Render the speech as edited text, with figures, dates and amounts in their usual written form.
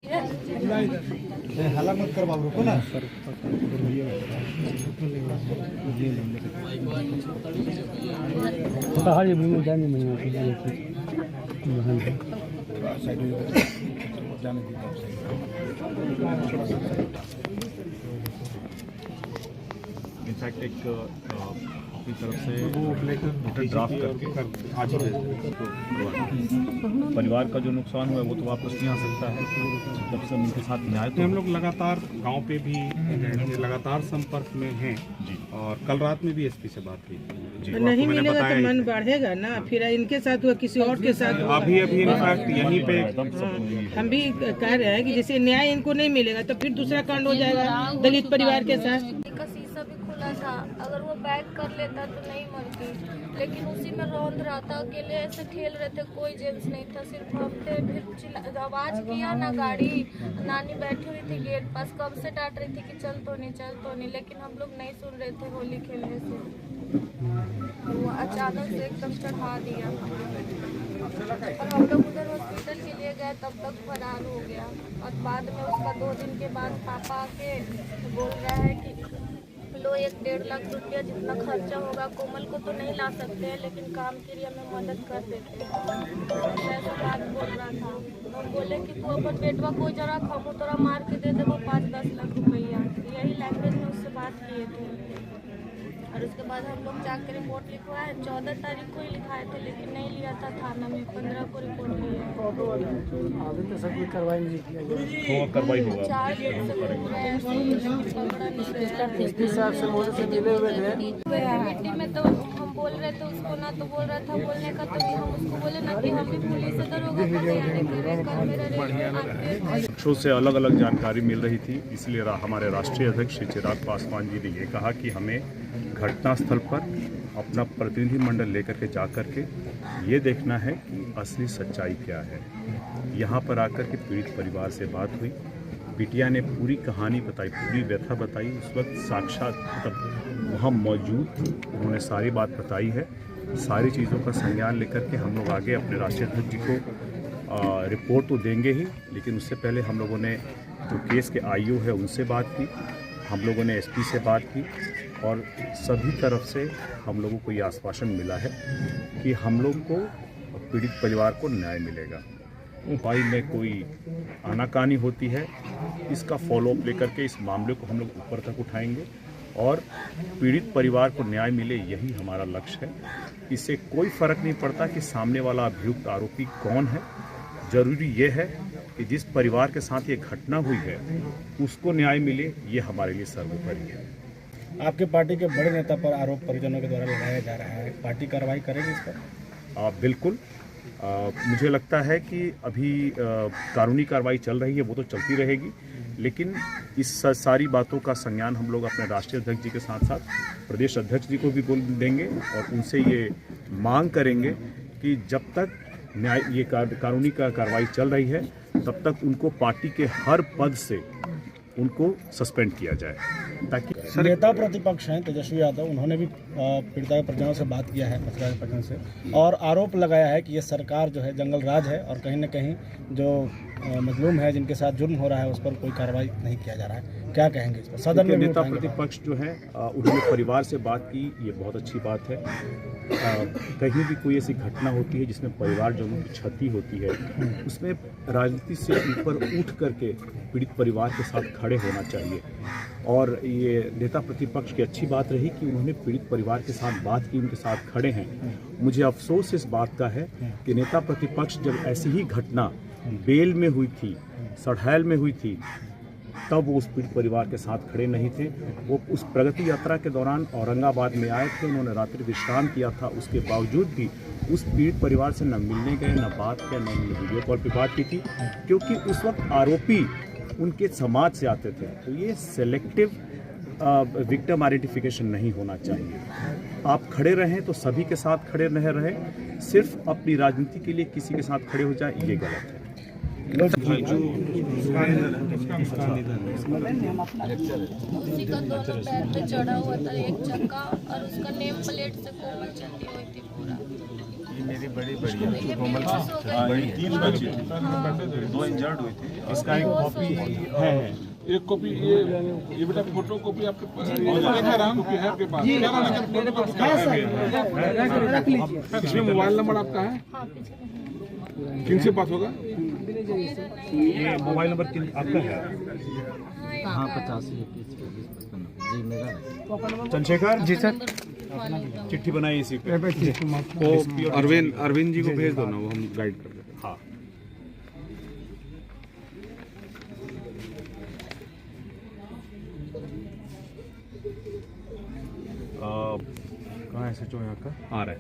हल्ला मत कर बाबू, रुको ना। इनफैक्ट एक अपनी तरफ से ड्राफ्ट करके आज परिवार का जो नुकसान हुआ है वो तो वापस नहीं आ सकता है जब से उनके साथ न्याय। तो हम लोग लगातार गांव पे भी लगातार संपर्क में हैं जी, और कल रात में भी एसपी से बात हुई जी। नहीं मिलेगा तो मन बढ़ेगा ना, फिर इनके साथ हुआ किसी और के साथ हुआ। अभी इनफैक्ट यहीं पे हम भी कह रहे हैं कि जैसे न्याय इनको नहीं मिलेगा तो फिर दूसरा कांड हो जाएगा दलित परिवार के साथ। का शीशा भी खुला था, अगर वो बैक कर लेता तो नहीं मरती, लेकिन उसी में रौंद रहा था। अकेले ऐसे खेल रहे थे, कोई जेंट्स नहीं था, सिर्फ हम थे। फिर आवाज किया ना, गाड़ी नानी बैठी हुई थी गेट पास, कब से डांट रही थी कि चल तो नहीं, लेकिन हम लोग नहीं सुन रहे थे। होली खेलने से वो अचानक से एकदम चढ़ा दिया और हम लोग उधर हॉस्पिटल के लिए गए, तब तक फरार हो गया। और बाद में उसका 2 दिन के बाद पापा आके बोल रहा है कि लो 1-1.5 लाख रुपया जितना खर्चा होगा, कोमल को तो नहीं ला सकते हैं लेकिन काम के लिए हमें मदद कर देते हैं, ऐसा बात बोल रहा था। हम बोले कि तू अपन बेटवा कोई जरा हम तोरा मार के दे देवो 5-10 लाख रुपया, यही लैंग्वेज में उससे बात किए थे। और उसके बाद हम लोग जाकर रिपोर्ट लिखवाए, 14 तारीख को ही लिखाए थे, लेकिन नहीं लिया था थाना में, 15 को रिपोर्ट लिया। अभी तो सब कोई कार्रवाई नहीं किया गया। कार्रवाई होगा। 4 दिन से घूम रहे हैं, पकड़ा नहीं गया। एसपी साहब से मोदी से मिले हुए थे मिट्टी में तो हम बोल रहे थे उसको ना, तो बोल रहा था बोलने का, तो हम उसको बोले ना कि हम भी पुलिस से दरोगा का तैयारी कर रहे हैं, कल मेरा रेट पक्षों से अलग अलग जानकारी मिल रही थी, इसलिए हमारे राष्ट्रीय अध्यक्ष श्री चिराग पासवान जी ने ये कहा कि हमें घटनास्थल पर अपना प्रतिनिधिमंडल लेकर के जाकर के ये देखना है कि असली सच्चाई क्या है। यहाँ पर आकर के पीड़ित परिवार से बात हुई, बिटिया ने पूरी कहानी बताई, पूरी व्यथा बताई। उस वक्त साक्षात तब वहाँ मौजूद थी, उन्होंने सारी बात बताई है। सारी चीज़ों का संज्ञान लेकर के हम लोग आगे अपने राष्ट्रीय अध्यक्ष जी को रिपोर्ट तो देंगे ही, लेकिन उससे पहले हम लोगों ने जो केस के आईओ है उनसे बात की, हम लोगों ने एसपी से बात की और सभी तरफ से हम लोगों को ये आश्वासन मिला है कि हम लोग को पीड़ित परिवार को न्याय मिलेगा। भाई में कोई आनाकानी होती है, इसका फॉलोअप लेकर के इस मामले को हम लोग ऊपर तक उठाएंगे और पीड़ित परिवार को न्याय मिले, यही हमारा लक्ष्य है। इससे कोई फ़र्क नहीं पड़ता कि सामने वाला अभियुक्त आरोपी कौन है, ज़रूरी ये है कि जिस परिवार के साथ ये घटना हुई है उसको न्याय मिले, ये हमारे लिए सर्वोपरि है। आपके पार्टी के बड़े नेता पर आरोप परिजनों के द्वारा लगाया जा रहा है, पार्टी कार्रवाई करेगी इस पर? बिल्कुल, मुझे लगता है कि अभी कानूनी कार्रवाई चल रही है, वो तो चलती रहेगी, लेकिन इस सारी बातों का संज्ञान हम लोग अपने राष्ट्रीय अध्यक्ष जी के साथ साथ प्रदेश अध्यक्ष जी को भी बोल देंगे और उनसे ये मांग करेंगे कि जब तक न्याय ये कानूनी कार्रवाई चल रही है तब तक उनको पार्टी के हर पद से उनको सस्पेंड किया जाए, ताकि नेता प्रतिपक्ष हैं तेजस्वी यादव, उन्होंने भी पीड़िता के परिजनों से बात किया है, मथुरा के परिजनों से, और आरोप लगाया है कि ये सरकार जो है जंगल राज है और कहीं न कहीं जो मजलूम है, जिनके साथ जुर्म हो रहा है, उस पर कोई कार्रवाई नहीं किया जा रहा है। क्या कहेंगे इस पर? सदन में नेता प्रतिपक्ष जो है उन्होंने परिवार से बात की, ये बहुत अच्छी बात है। कहीं भी कोई ऐसी घटना होती है जिसमें परिवारजनों की क्षति होती है, उसमें राजनीति से ऊपर उठ करके पीड़ित परिवार के साथ खड़े होना चाहिए। और ये नेता प्रतिपक्ष की अच्छी बात रही कि उन्होंने पीड़ित परिवार के साथ बात की, उनके साथ खड़े हैं। मुझे अफसोस इस बात का है कि नेता प्रतिपक्ष जब ऐसी ही घटना बेल में हुई थी, सड़हैल में हुई थी, तब वो उस पीड़ित परिवार के साथ खड़े नहीं थे। वो उस प्रगति यात्रा के दौरान औरंगाबाद में आए थे, उन्होंने रात्रि विश्राम किया था, उसके बावजूद भी उस पीड़ित परिवार से न मिलने गए, न बात किया, न वीडियो कॉल पर बात की थी, क्योंकि उस वक्त आरोपी उनके समाज से आते थे। तो ये सेलेक्टिव विक्टिम आइडेंटिफिकेशन नहीं होना चाहिए। आप खड़े रहें तो सभी के साथ खड़े नहीं रहें, सिर्फ अपनी राजनीति के लिए किसी के साथ खड़े हो जाए, ये गलत है। उसी का दोनों पैर पे चढ़ा हुआ था एक चक्का और उसका नेम प्लेट से कोमल चलती हुई थी पूरा। मेरी बड़ी बढ़िया कोमल बड़ी 3 बच्चे 2 इंजर्ड हुए थे। इसका एक कॉपी है। एक कॉपी ये बेटा फोटो कॉपी आपके पास है आपके पास? इसमें मोबाइल नंबर आपका है? हाँ पीछे किन से बात होगा? ये मोबाइल नंबर किन आपका है? हाँ 85 जी मेरा चंद्रशेखर जी सर, चिट्ठी बनाई इसी पे। वो अरविंद जी को भेज दो ना, वो हम गाइड कर देते हैं। हाँ कहाँ SHO यहाँ का आ रहा है।